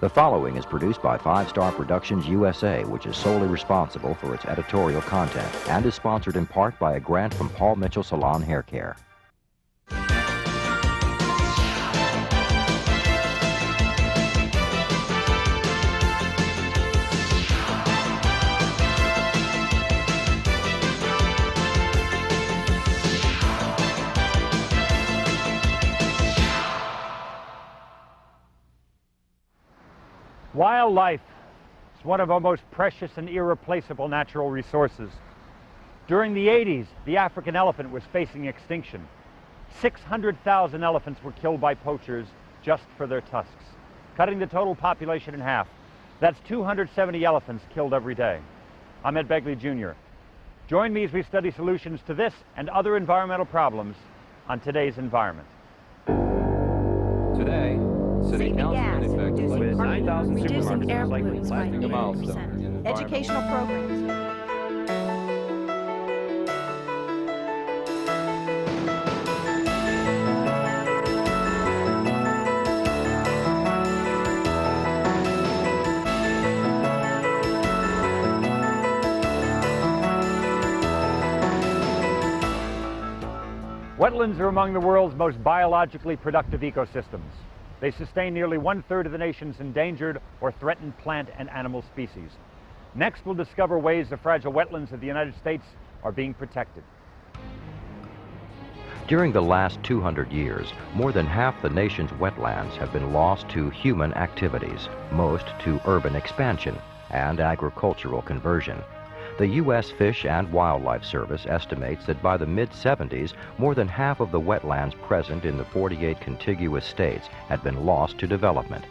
The following is produced by 5 Star Productions USA, which is solely responsible for its editorial content, and is sponsored in part by a grant from Paul Mitchell Salon Haircare. Wildlife is one of our most precious and irreplaceable natural resources. During the 80s, the African elephant was facing extinction. 600,000 elephants were killed by poachers just for their tusks, cutting the total population in half. That's 270 elephants killed every day. I'm Ed Begley Jr. Join me as we study solutions to this and other environmental problems on Today's Environment. Today, City Saving Council gas, in effect reducing with burning, 9,000 reducing air supermarkets likely pollutants by blasting a 30%. milestone. Educational programs. Wetlands are among the world's most biologically productive ecosystems. They sustain nearly 1/3 of the nation's endangered or threatened plant and animal species. Next, we'll discover ways the fragile wetlands of the United States are being protected. During the last 200 years, more than half the nation's wetlands have been lost to human activities, most to urban expansion and agricultural conversion. The U.S. Fish and Wildlife Service estimates that by the mid-70s, more than half of the wetlands present in the 48 contiguous states had been lost to development.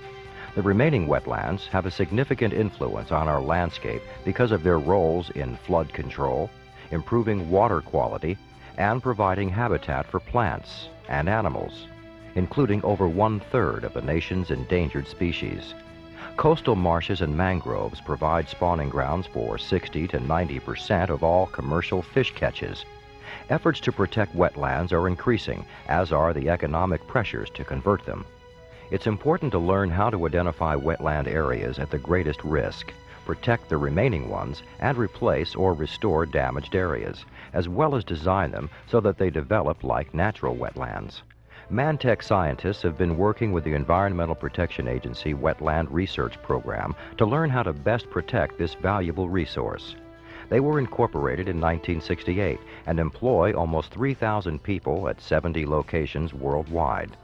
The remaining wetlands have a significant influence on our landscape because of their roles in flood control, improving water quality, and providing habitat for plants and animals, including over 1/3 of the nation's endangered species. Coastal marshes and mangroves provide spawning grounds for 60 to 90% of all commercial fish catches. Efforts to protect wetlands are increasing, as are the economic pressures to convert them. It's important to learn how to identify wetland areas at the greatest risk, protect the remaining ones, and replace or restore damaged areas, as well as design them so that they develop like natural wetlands. Mantech scientists have been working with the Environmental Protection Agency Wetland Research Program to learn how to best protect this valuable resource. They were incorporated in 1968 and employ almost 3,000 people at 70 locations worldwide.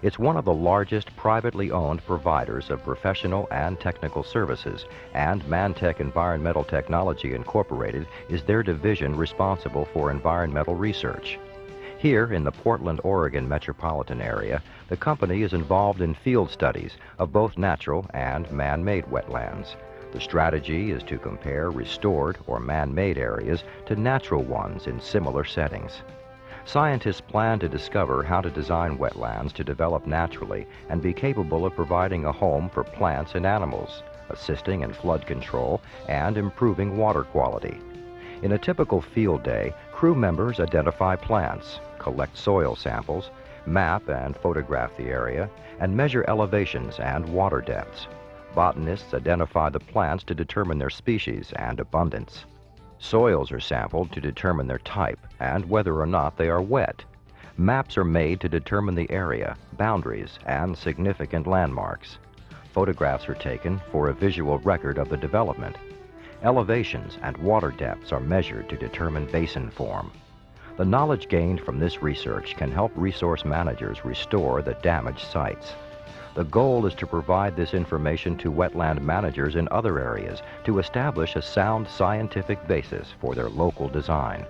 It's one of the largest privately owned providers of professional and technical services, and Mantech Environmental Technology Incorporated is their division responsible for environmental research. Here in the Portland, Oregon metropolitan area, the company is involved in field studies of both natural and man-made wetlands. The strategy is to compare restored or man-made areas to natural ones in similar settings. Scientists plan to discover how to design wetlands to develop naturally and be capable of providing a home for plants and animals, assisting in flood control and improving water quality. In a typical field day, crew members identify plants, collect soil samples, map and photograph the area, and measure elevations and water depths. Botanists identify the plants to determine their species and abundance. Soils are sampled to determine their type and whether or not they are wet. Maps are made to determine the area, boundaries, and significant landmarks. Photographs are taken for a visual record of the development. Elevations and water depths are measured to determine basin form. The knowledge gained from this research can help resource managers restore the damaged sites. The goal is to provide this information to wetland managers in other areas to establish a sound scientific basis for their local design.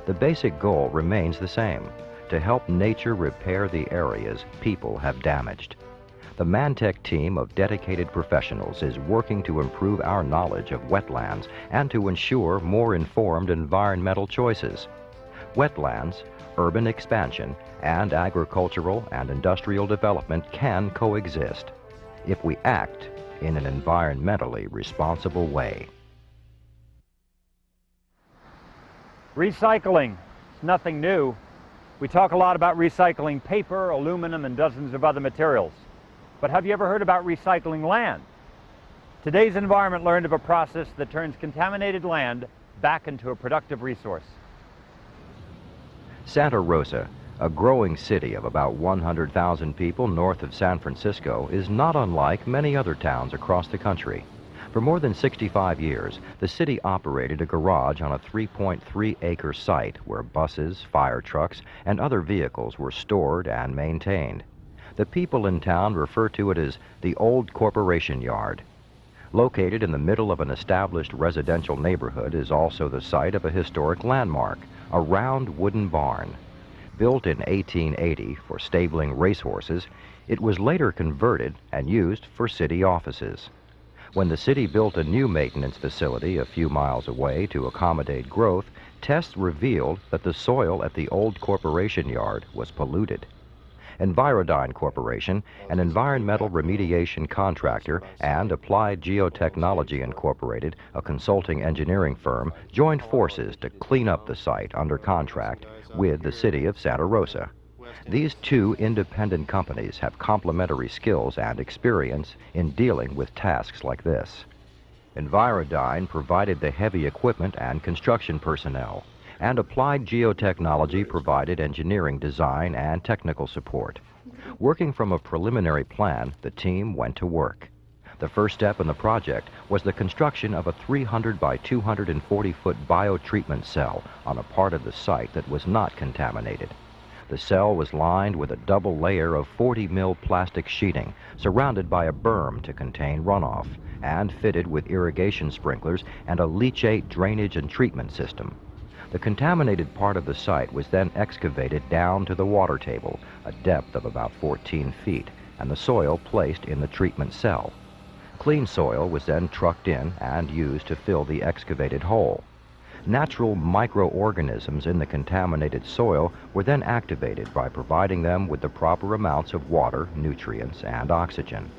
The basic goal remains the same: to help nature repair the areas people have damaged. The Mantech team of dedicated professionals is working to improve our knowledge of wetlands and to ensure more informed environmental choices. Wetlands, urban expansion, and agricultural and industrial development can coexist if we act in an environmentally responsible way. Recycling is nothing new. We talk a lot about recycling paper, aluminum, and dozens of other materials. But have you ever heard about recycling land? Today's environment learned of a process that turns contaminated land back into a productive resource. Santa Rosa, a growing city of about 100,000 people north of San Francisco, is not unlike many other towns across the country. For more than 65 years, the city operated a garage on a 3.3-acre site where buses, fire trucks, and other vehicles were stored and maintained. The people in town refer to it as the Old Corporation Yard. Located in the middle of an established residential neighborhood is also the site of a historic landmark, a round wooden barn. Built in 1880 for stabling racehorses, it was later converted and used for city offices. When the city built a new maintenance facility a few miles away to accommodate growth, tests revealed that the soil at the Old Corporation Yard was polluted. Envirodyne Corporation, an environmental remediation contractor, and Applied Geotechnology Incorporated, a consulting engineering firm, joined forces to clean up the site under contract with the city of Santa Rosa. These two independent companies have complementary skills and experience in dealing with tasks like this. Envirodyne provided the heavy equipment and construction personnel, and Applied Geotechnology provided engineering design and technical support. Working from a preliminary plan, the team went to work. The first step in the project was the construction of a 300 by 240-foot biotreatment cell on a part of the site that was not contaminated. The cell was lined with a double layer of 40 mil plastic sheeting surrounded by a berm to contain runoff and fitted with irrigation sprinklers and a leachate drainage and treatment system. The contaminated part of the site was then excavated down to the water table, a depth of about 14 feet, and the soil placed in the treatment cell. Clean soil was then trucked in and used to fill the excavated hole. Natural microorganisms in the contaminated soil were then activated by providing them with the proper amounts of water, nutrients, and oxygen.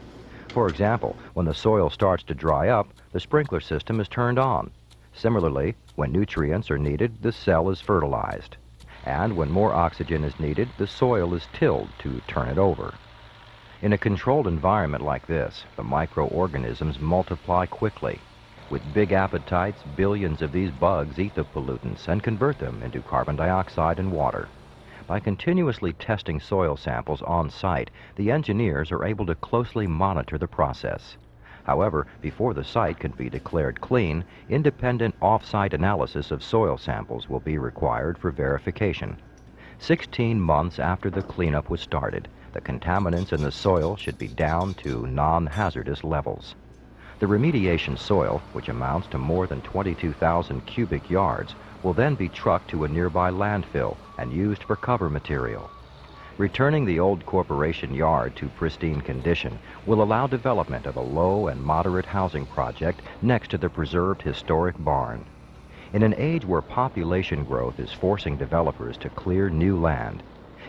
For example, when the soil starts to dry up, the sprinkler system is turned on. Similarly, when nutrients are needed, the cell is fertilized. And when more oxygen is needed, the soil is tilled to turn it over. In a controlled environment like this, the microorganisms multiply quickly. With big appetites, billions of these bugs eat the pollutants and convert them into carbon dioxide and water. By continuously testing soil samples on site, the engineers are able to closely monitor the process. However, before the site can be declared clean, independent off-site analysis of soil samples will be required for verification. 16 months after the cleanup was started, the contaminants in the soil should be down to non-hazardous levels. The remediation soil, which amounts to more than 22,000 cubic yards, will then be trucked to a nearby landfill and used for cover material. Returning the Old Corporation Yard to pristine condition will allow development of a low and moderate housing project next to the preserved historic barn. In an age where population growth is forcing developers to clear new land,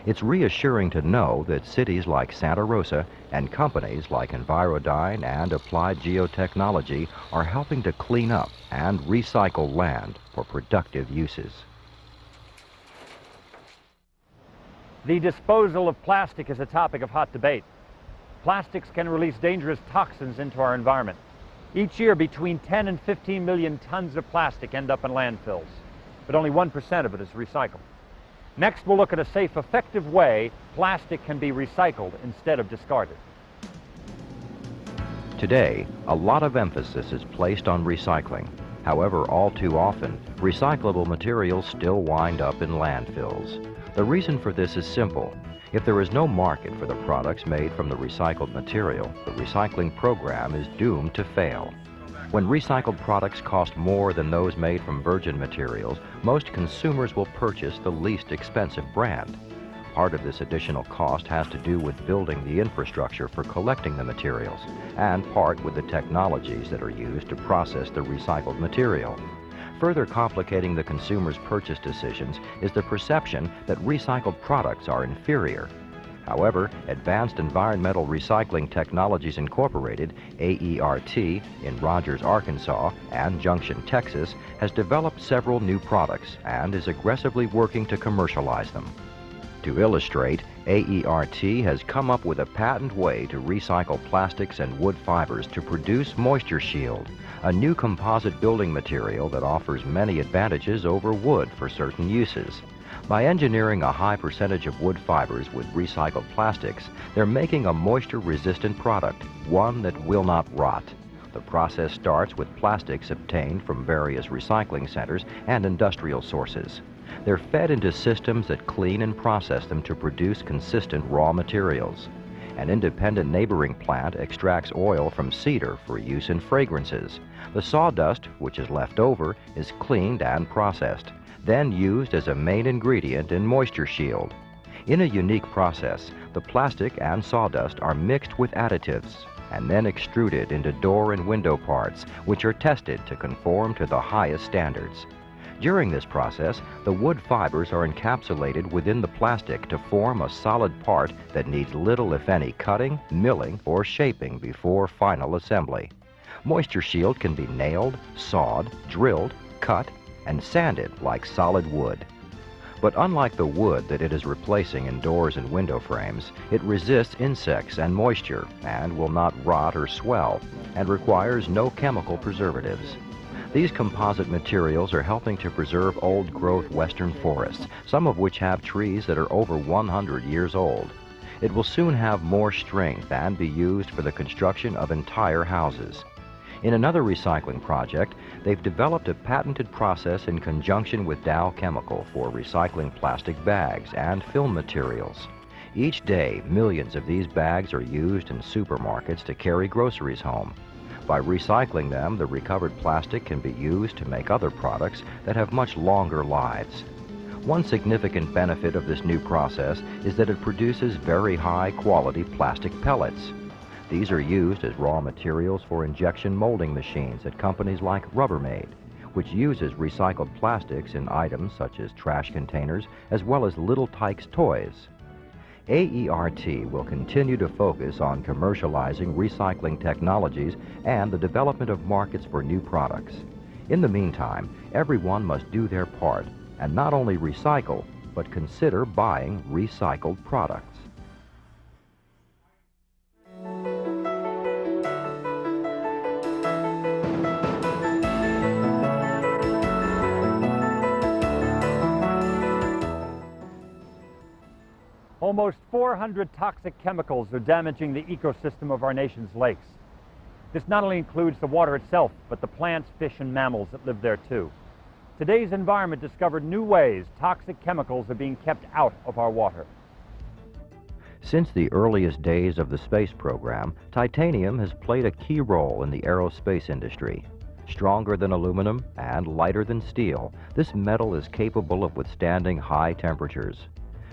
it's reassuring to know that cities like Santa Rosa and companies like Envirodyne and Applied Geotechnology are helping to clean up and recycle land for productive uses. The disposal of plastic is a topic of hot debate. Plastics can release dangerous toxins into our environment. Each year, between 10 and 15 million tons of plastic end up in landfills, but only 1% of it is recycled. Next, we'll look at a safe, effective way plastic can be recycled instead of discarded. Today, a lot of emphasis is placed on recycling. However, all too often, recyclable materials still wind up in landfills. The reason for this is simple. If there is no market for the products made from the recycled material, the recycling program is doomed to fail. When recycled products cost more than those made from virgin materials, most consumers will purchase the least expensive brand. Part of this additional cost has to do with building the infrastructure for collecting the materials, and part with the technologies that are used to process the recycled material. Further complicating the consumer's purchase decisions is the perception that recycled products are inferior. However, Advanced Environmental Recycling Technologies Incorporated, AERT, in Rogers, Arkansas, and Junction, Texas, has developed several new products and is aggressively working to commercialize them. To illustrate, AERT has come up with a patent way to recycle plastics and wood fibers to produce Moisture Shield, a new composite building material that offers many advantages over wood for certain uses. By engineering a high percentage of wood fibers with recycled plastics, they're making a moisture-resistant product, one that will not rot. The process starts with plastics obtained from various recycling centers and industrial sources. They're fed into systems that clean and process them to produce consistent raw materials. An independent neighboring plant extracts oil from cedar for use in fragrances. The sawdust, which is left over, is cleaned and processed, then used as a main ingredient in Moisture Shield. In a unique process, the plastic and sawdust are mixed with additives and then extruded into door and window parts, which are tested to conform to the highest standards. During this process, the wood fibers are encapsulated within the plastic to form a solid part that needs little, if any, cutting, milling, or shaping before final assembly. Moisture Shield can be nailed, sawed, drilled, cut, and sanded like solid wood. But unlike the wood that it is replacing in doors and window frames, it resists insects and moisture and will not rot or swell and requires no chemical preservatives. These composite materials are helping to preserve old-growth western forests, some of which have trees that are over 100 years old. It will soon have more strength and be used for the construction of entire houses. In another recycling project, they've developed a patented process in conjunction with Dow Chemical for recycling plastic bags and film materials. Each day, millions of these bags are used in supermarkets to carry groceries home. By recycling them, the recovered plastic can be used to make other products that have much longer lives. One significant benefit of this new process is that it produces very high-quality plastic pellets. These are used as raw materials for injection molding machines at companies like Rubbermaid, which uses recycled plastics in items such as trash containers as well as Little Tikes toys. AERT will continue to focus on commercializing recycling technologies and the development of markets for new products. In the meantime, everyone must do their part and not only recycle, but consider buying recycled products. Almost 400 toxic chemicals are damaging the ecosystem of our nation's lakes. This not only includes the water itself, but the plants, fish, and mammals that live there too. Today's environment discovered new ways toxic chemicals are being kept out of our water. Since the earliest days of the space program, titanium has played a key role in the aerospace industry. Stronger than aluminum and lighter than steel, this metal is capable of withstanding high temperatures.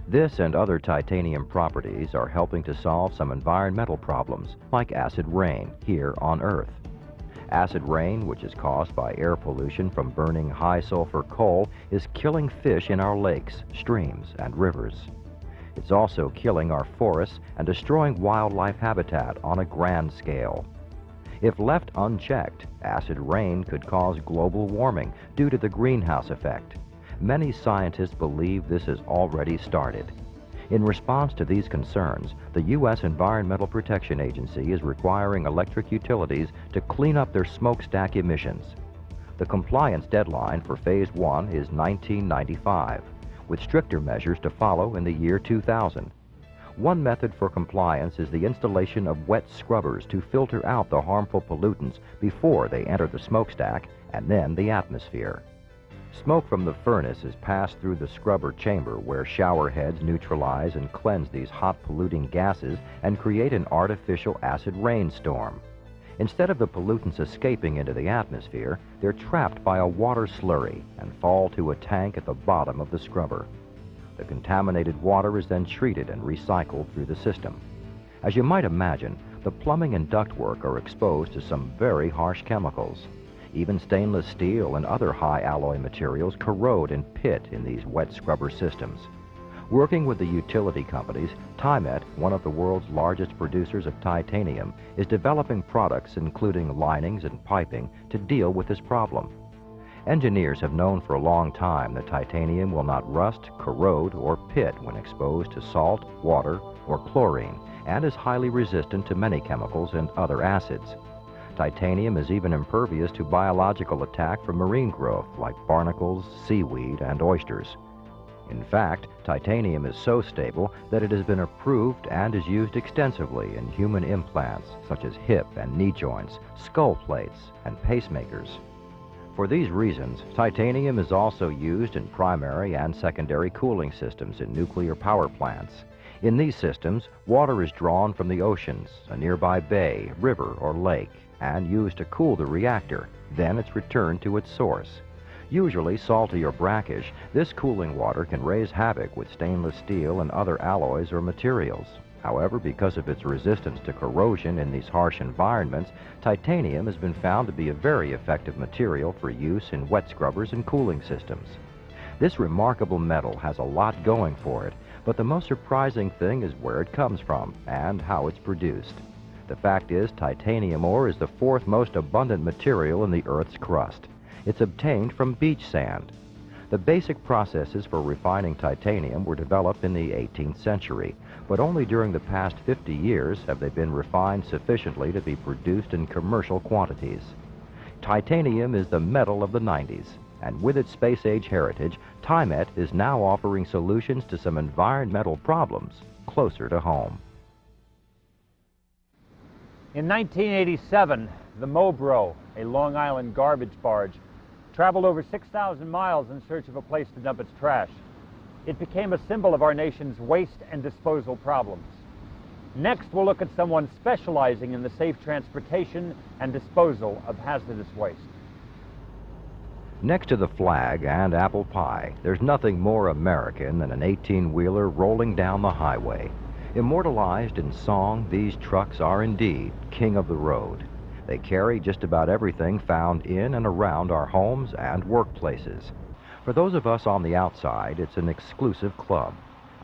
This and other titanium properties are helping to solve some environmental problems, like acid rain here on Earth. Acid rain, which is caused by air pollution from burning high-sulfur coal, is killing fish in our lakes, streams, and rivers. It's also killing our forests and destroying wildlife habitat on a grand scale. If left unchecked, acid rain could cause global warming due to the greenhouse effect. Many scientists believe this has already started. In response to these concerns, the U.S. Environmental Protection Agency is requiring electric utilities to clean up their smokestack emissions. The compliance deadline for Phase 1 is 1995, with stricter measures to follow in the year 2000. One method for compliance is the installation of wet scrubbers to filter out the harmful pollutants before they enter the smokestack and then the atmosphere. Smoke from the furnace is passed through the scrubber chamber where shower heads neutralize and cleanse these hot polluting gases and create an artificial acid rainstorm. Instead of the pollutants escaping into the atmosphere, they're trapped by a water slurry and fall to a tank at the bottom of the scrubber. The contaminated water is then treated and recycled through the system. As you might imagine, the plumbing and ductwork are exposed to some very harsh chemicals. Even stainless steel and other high alloy materials corrode and pit in these wet scrubber systems. Working with the utility companies, Tymet, one of the world's largest producers of titanium, is developing products including linings and piping to deal with this problem. Engineers have known for a long time that titanium will not rust, corrode, or pit when exposed to salt, water, or chlorine, and is highly resistant to many chemicals and other acids. Titanium is even impervious to biological attack from marine growth like barnacles, seaweed, and oysters. In fact, titanium is so stable that it has been approved and is used extensively in human implants such as hip and knee joints, skull plates, and pacemakers. For these reasons, titanium is also used in primary and secondary cooling systems in nuclear power plants. In these systems, water is drawn from the oceans, a nearby bay, river, or lake, and used to cool the reactor. Then it's returned to its source. Usually salty or brackish, this cooling water can raise havoc with stainless steel and other alloys or materials. However, because of its resistance to corrosion in these harsh environments, titanium has been found to be a very effective material for use in wet scrubbers and cooling systems. This remarkable metal has a lot going for it, but the most surprising thing is where it comes from and how it's produced. The fact is, titanium ore is the fourth most abundant material in the Earth's crust. It's obtained from beach sand. The basic processes for refining titanium were developed in the 18th century, but only during the past 50 years have they been refined sufficiently to be produced in commercial quantities. Titanium is the metal of the 90s, and with its space-age heritage, TiMet is now offering solutions to some environmental problems closer to home. In 1987, the Mobro, a Long Island garbage barge, traveled over 6,000 miles in search of a place to dump its trash. It became a symbol of our nation's waste and disposal problems. Next, we'll look at someone specializing in the safe transportation and disposal of hazardous waste. Next to the flag and apple pie, there's nothing more American than an 18-wheeler rolling down the highway. Immortalized in song, these trucks are indeed king of the road. They carry just about everything found in and around our homes and workplaces. For those of us on the outside, it's an exclusive club.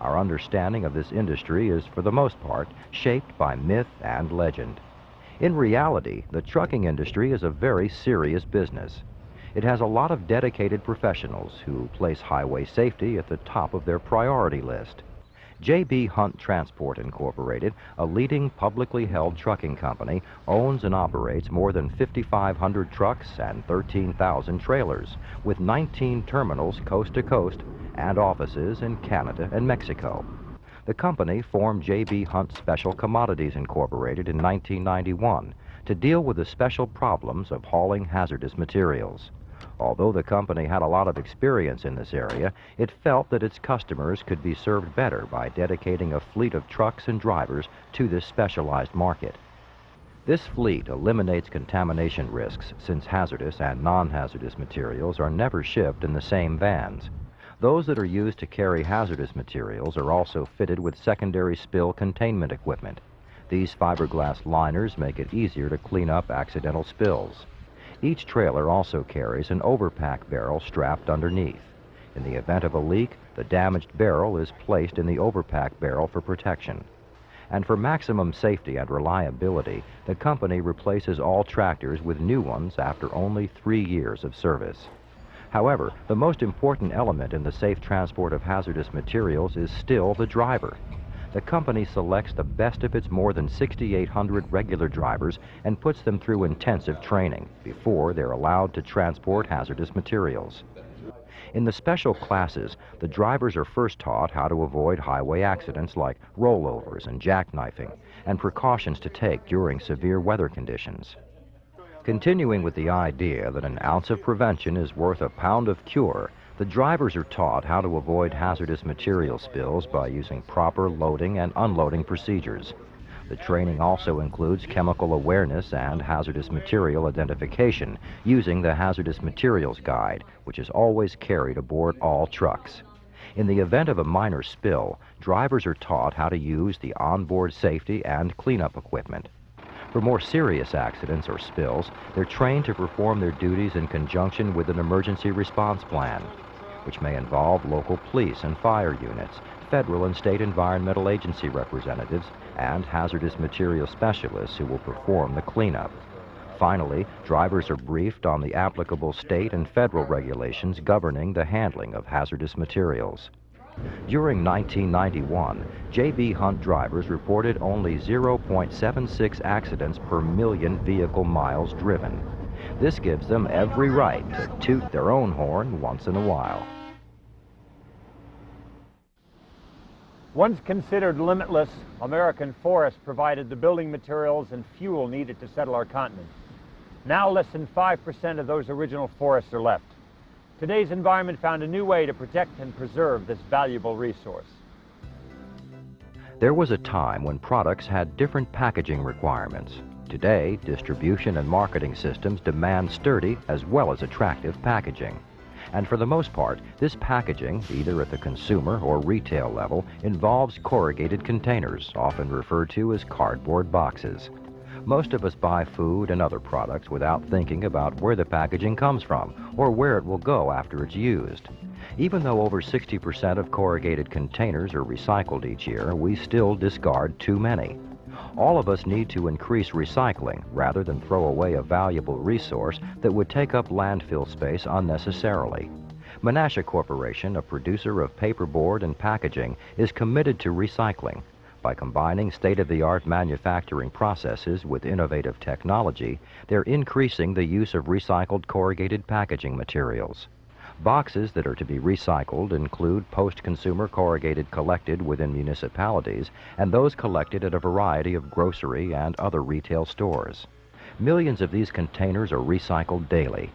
Our understanding of this industry is, for the most part, shaped by myth and legend. In reality, the trucking industry is a very serious business. It has a lot of dedicated professionals who place highway safety at the top of their priority list. J.B. Hunt Transport Incorporated, a leading publicly held trucking company, owns and operates more than 5,500 trucks and 13,000 trailers, with 19 terminals coast to coast and offices in Canada and Mexico. The company formed J.B. Hunt Special Commodities Incorporated in 1991 to deal with the special problems of hauling hazardous materials. Although the company had a lot of experience in this area, it felt that its customers could be served better by dedicating a fleet of trucks and drivers to this specialized market. This fleet eliminates contamination risks since hazardous and non-hazardous materials are never shipped in the same vans. Those that are used to carry hazardous materials are also fitted with secondary spill containment equipment. These fiberglass liners make it easier to clean up accidental spills. Each trailer also carries an overpack barrel strapped underneath. In the event of a leak, the damaged barrel is placed in the overpack barrel for protection. And for maximum safety and reliability, the company replaces all tractors with new ones after only 3 years of service. However, the most important element in the safe transport of hazardous materials is still the driver. The company selects the best of its more than 6,800 regular drivers and puts them through intensive training before they're allowed to transport hazardous materials. In the special classes, the drivers are first taught how to avoid highway accidents like rollovers and jackknifing, and precautions to take during severe weather conditions. Continuing with the idea that an ounce of prevention is worth a pound of cure, the drivers are taught how to avoid hazardous material spills by using proper loading and unloading procedures. The training also includes chemical awareness and hazardous material identification using the Hazardous Materials Guide, which is always carried aboard all trucks. In the event of a minor spill, drivers are taught how to use the onboard safety and cleanup equipment. For more serious accidents or spills, they're trained to perform their duties in conjunction with an emergency response plan, which may involve local police and fire units, federal and state environmental agency representatives, and hazardous material specialists who will perform the cleanup. Finally, drivers are briefed on the applicable state and federal regulations governing the handling of hazardous materials. During 1991, J.B. Hunt drivers reported only 0.76 accidents per million vehicle miles driven. This gives them every right to toot their own horn once in a while. Once considered limitless, American forests provided the building materials and fuel needed to settle our continent. Now less than 5% of those original forests are left. Today's environment found a new way to protect and preserve this valuable resource. There was a time when products had different packaging requirements. Today, distribution and marketing systems demand sturdy as well as attractive packaging. And for the most part, this packaging, either at the consumer or retail level, involves corrugated containers, often referred to as cardboard boxes. Most of us buy food and other products without thinking about where the packaging comes from or where it will go after it's used. Even though over 60% of corrugated containers are recycled each year, we still discard too many. All of us need to increase recycling rather than throw away a valuable resource that would take up landfill space unnecessarily. Menasha Corporation, a producer of paperboard and packaging, is committed to recycling. By combining state-of-the-art manufacturing processes with innovative technology, they're increasing the use of recycled corrugated packaging materials. Boxes that are to be recycled include post-consumer corrugated collected within municipalities and those collected at a variety of grocery and other retail stores. Millions of these containers are recycled daily.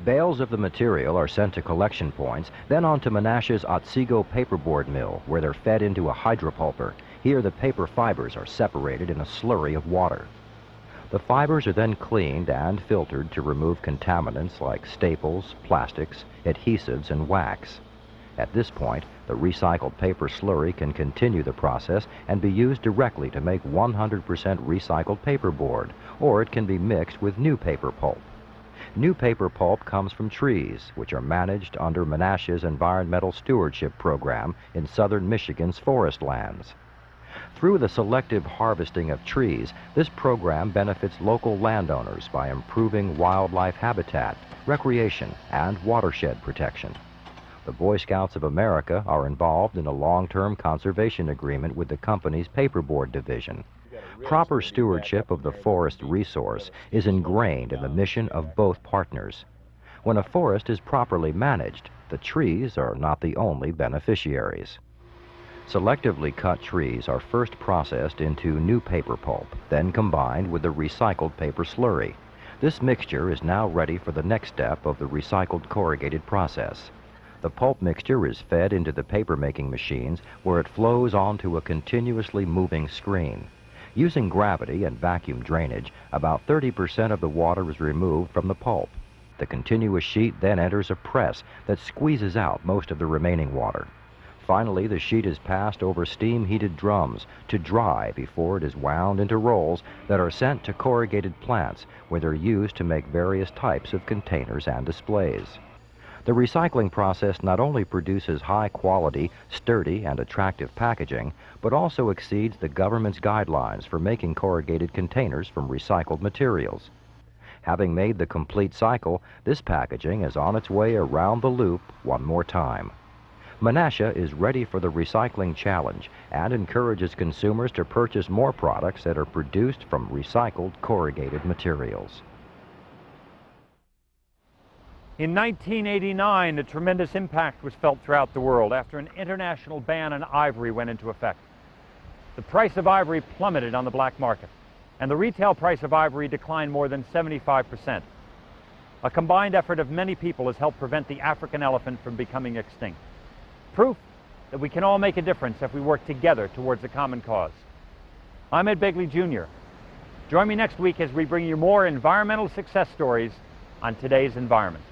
Bales of the material are sent to collection points, then on to Menasha's Otsego paperboard mill, where they're fed into a hydropulper. Here the paper fibers are separated in a slurry of water. The fibers are then cleaned and filtered to remove contaminants like staples, plastics, adhesives, and wax. At this point, the recycled paper slurry can continue the process and be used directly to make 100% recycled paperboard, or it can be mixed with new paper pulp. New paper pulp comes from trees, which are managed under Menasha's Environmental Stewardship Program in southern Michigan's forest lands. Through the selective harvesting of trees, this program benefits local landowners by improving wildlife habitat, recreation, and watershed protection. The Boy Scouts of America are involved in a long-term conservation agreement with the company's paperboard division. Proper stewardship of the forest resource is ingrained in the mission of both partners. When a forest is properly managed, the trees are not the only beneficiaries. Selectively cut trees are first processed into new paper pulp, then combined with the recycled paper slurry. This mixture is now ready for the next step of the recycled corrugated process. The pulp mixture is fed into the paper-making machines where it flows onto a continuously moving screen. Using gravity and vacuum drainage, about 30% of the water is removed from the pulp. The continuous sheet then enters a press that squeezes out most of the remaining water. Finally, the sheet is passed over steam-heated drums to dry before it is wound into rolls that are sent to corrugated plants where they're used to make various types of containers and displays. The recycling process not only produces high-quality, sturdy, and attractive packaging, but also exceeds the government's guidelines for making corrugated containers from recycled materials. Having made the complete cycle, this packaging is on its way around the loop one more time. Menasha is ready for the recycling challenge and encourages consumers to purchase more products that are produced from recycled corrugated materials. In 1989, a tremendous impact was felt throughout the world after an international ban on ivory went into effect. The price of ivory plummeted on the black market, and the retail price of ivory declined more than 75%. A combined effort of many people has helped prevent the African elephant from becoming extinct. Proof that we can all make a difference if we work together towards a common cause. I'm Ed Begley Jr. Join me next week as we bring you more environmental success stories on Today's Environment.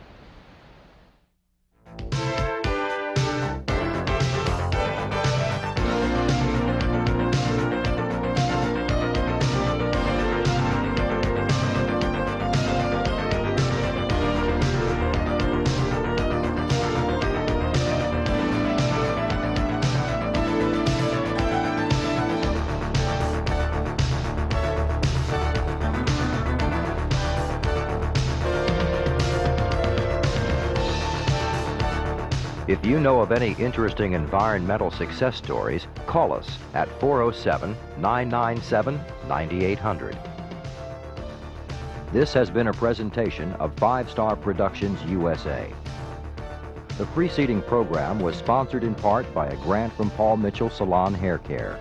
If you know of any interesting environmental success stories, call us at 407-997-9800. This has been a presentation of 5 Star Productions USA. The preceding program was sponsored in part by a grant from Paul Mitchell Salon Haircare.